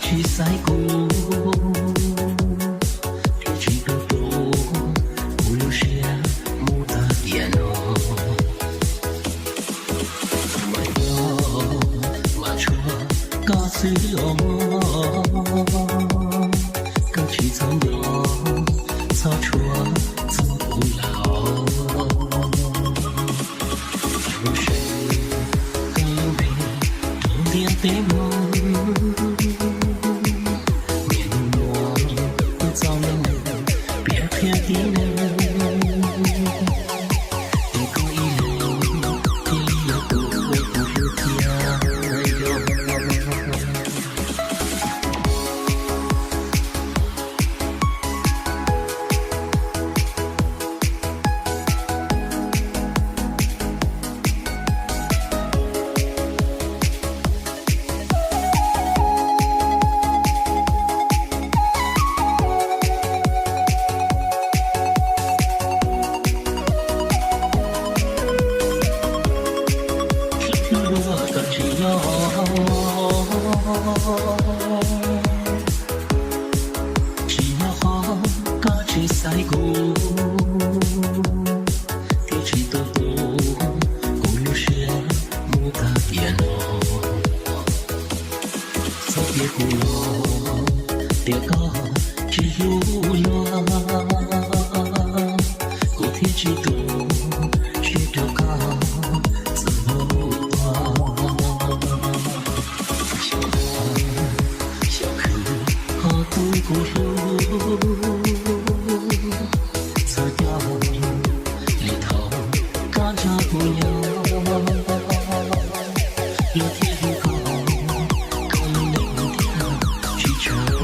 去赛过，天气都多，不留下牡丹烟哦。买了马车，嘎碎了，嘎去草了，草车走不了。有谁还有没多点的梦？只要好嘎去赛过，天气都多，不留下牡丹烟哦。走别过路，别搞只有远，过天气多，学着搞自我断。走过路，擦掉里头嘎着不要，有天高，高了那天去找。